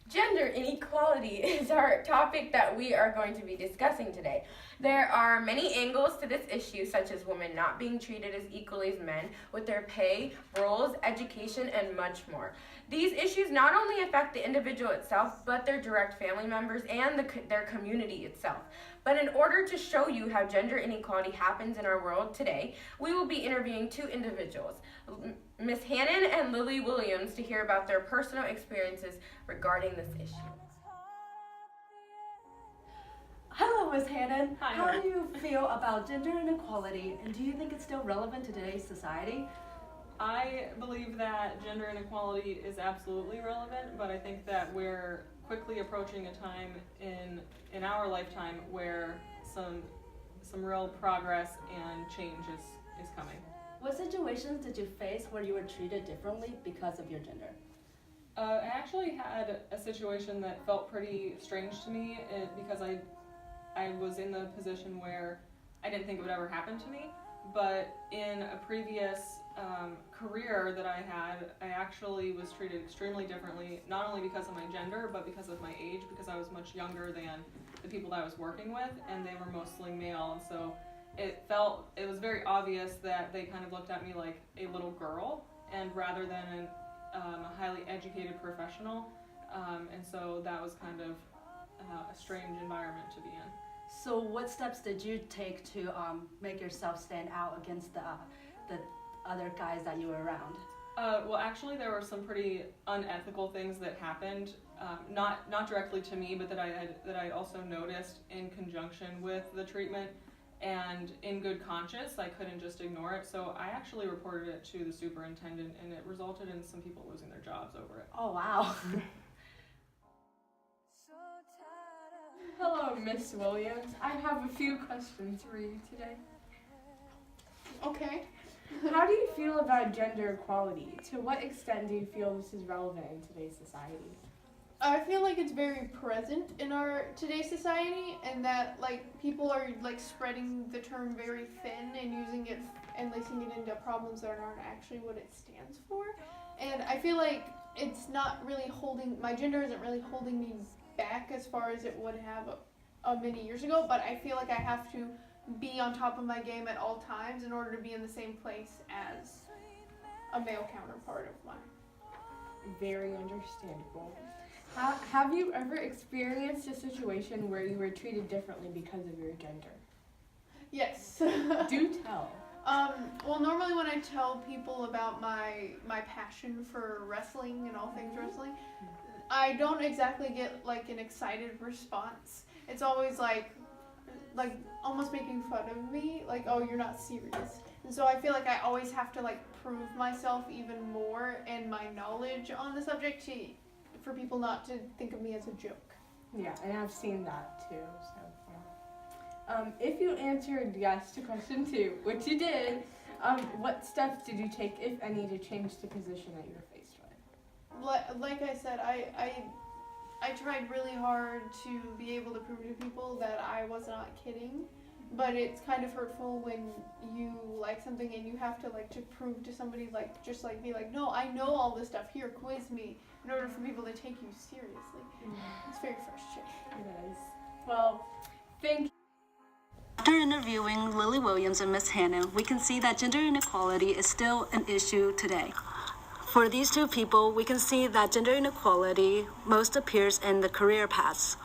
Gender inequality is our topic that we are going to be discussing today. There are many angles to this issue, such as women not being treated as equally as men with their pay, roles, education, and much more. These issues not only affect the individual itself, but their direct family members and their community itself. But in order to show you how gender inequality happens in our world today, we will be interviewing two individuals, Miss Hannon and Lily Williams, to hear about their personal experiences regarding this issue. Hello, Ms. Hannon. Hi. How do you feel about gender inequality, and do you think it's still relevant to today's society? I believe that gender inequality is absolutely relevant, but I think that we're quickly approaching a time in our lifetime where some real progress and change is coming. What situations did you face where you were treated differently because of your gender? I actually had a situation that felt pretty strange to me because I was in the position where I didn't think it would ever happen to me, but in a previous career that I had, I actually was treated extremely differently, not only because of my gender, but because of my age, because I was much younger than the people that I was working with, and they were mostly male, and so it was very obvious that they kind of looked at me like a little girl, and rather than a highly educated professional, and so that was kind of a strange environment to be in. So what steps did you take to make yourself stand out against the other guys that you were around? Well, actually, there were some pretty unethical things that happened, not directly to me, but that I also noticed in conjunction with the treatment, and in good conscience, I couldn't just ignore it. So I actually reported it to the superintendent, and it resulted in some people losing their jobs over it. Oh, wow. Hello, Miss Williams. I have a few questions for you today. Okay. How do you feel about gender equality? To what extent do you feel this is relevant in today's society? I feel like it's very present in our today's society, and that like people are like spreading the term very thin and using it and lacing it into problems that aren't actually what it stands for. And I feel like it's not really my gender isn't really holding me back as far as it would have many years ago, but I feel like I have to be on top of my game at all times in order to be in the same place as a male counterpart of mine. Very understandable. Have you ever experienced a situation where you were treated differently because of your gender? Yes. Do tell. Well, normally when I tell people about my passion for wrestling and all things wrestling, I don't exactly get like an excited response. It's always like almost making fun of me, like, oh, you're not serious. And so I feel like I always have to like prove myself even more and my knowledge on the subject for people not to think of me as a joke. Yeah, and I've seen that too. So, if you answered yes to question 2, which you did, what steps did you take, if any, to change the position that you were faced with? Like I said, I tried really hard to be able to prove to people that I was not kidding, but it's kind of hurtful when you like something and you have to like to prove to somebody like just like be like, no, I know all this stuff, here, quiz me, in order for people to take you seriously. It's very frustrating. It is. Well, thank you. After interviewing Lily Williams and Ms. Hannon, we can see that gender inequality is still an issue today. For these two people, we can see that gender inequality most appears in the career paths.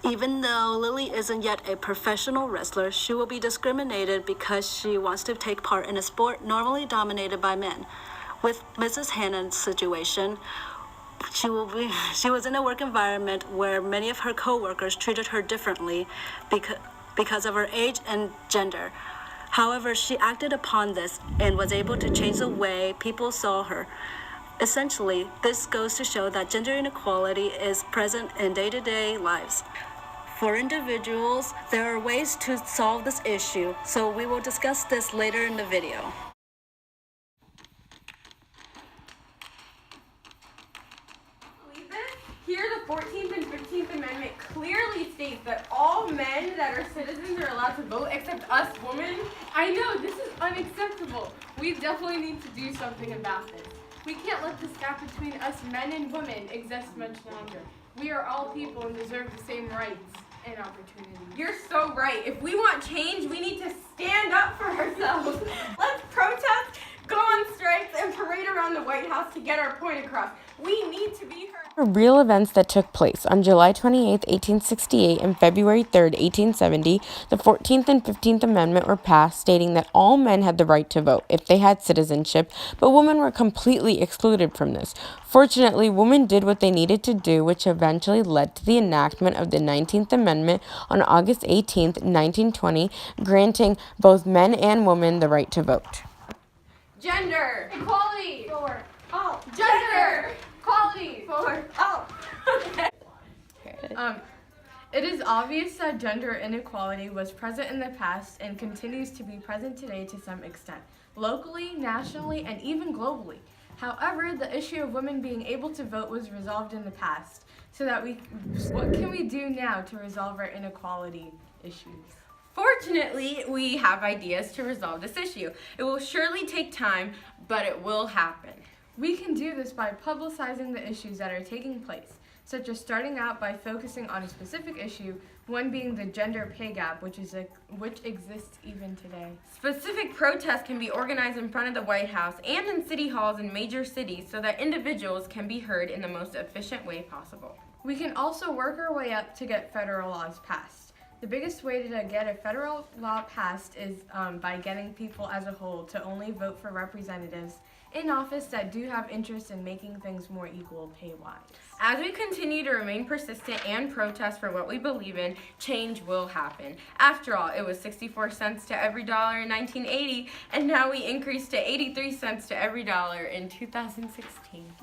Even though Lily isn't yet a professional wrestler, she will be discriminated because she wants to take part in a sport normally dominated by men. With Mrs. Hannon's situation, she was in a work environment where many of her co-workers treated her differently because of her age and gender. However, she acted upon this and was able to change the way people saw her. Essentially, this goes to show that gender inequality is present in day-to-day lives. For individuals, there are ways to solve this issue, so we will discuss this later in the video. Here, the 14th and 15th Amendment clearly states that all men that are citizens are allowed to vote except us women. I know, this is unacceptable. We definitely need to do something about this. We can't let this gap between us men and women exist much longer. We are all people and deserve the same rights and opportunities. You're so right. If we want change, we need to stand up for ourselves. Let's protest, go on strikes, and parade around the White House to get our point across. We need to be heard. Real events that took place on July 28, 1868 and February 3, 1870, the 14th and 15th Amendment were passed, stating that all men had the right to vote if they had citizenship, but women were completely excluded from this. Fortunately, women did what they needed to do, which eventually led to the enactment of the 19th Amendment on August 18, 1920, granting both men and women the right to vote. Gender Equality For all. Gender equality for all. It is obvious that gender inequality was present in the past and continues to be present today to some extent, locally, nationally, and even globally. However, the issue of women being able to vote was resolved in the past, so that what can we do now to resolve our inequality issues? Fortunately, we have ideas to resolve this issue. It will surely take time, but it will happen. We can do this by publicizing the issues that are taking place, such as starting out by focusing on a specific issue, one being the gender pay gap, which exists even today. Specific protests can be organized in front of the White House and in city halls in major cities so that individuals can be heard in the most efficient way possible. We can also work our way up to get federal laws passed. The biggest way to get a federal law passed is by getting people as a whole to only vote for representatives in office that do have interest in making things more equal pay-wise. As we continue to remain persistent and protest for what we believe in, change will happen. After all, it was 64 cents to every dollar in 1980, and now we increased to 83 cents to every dollar in 2016.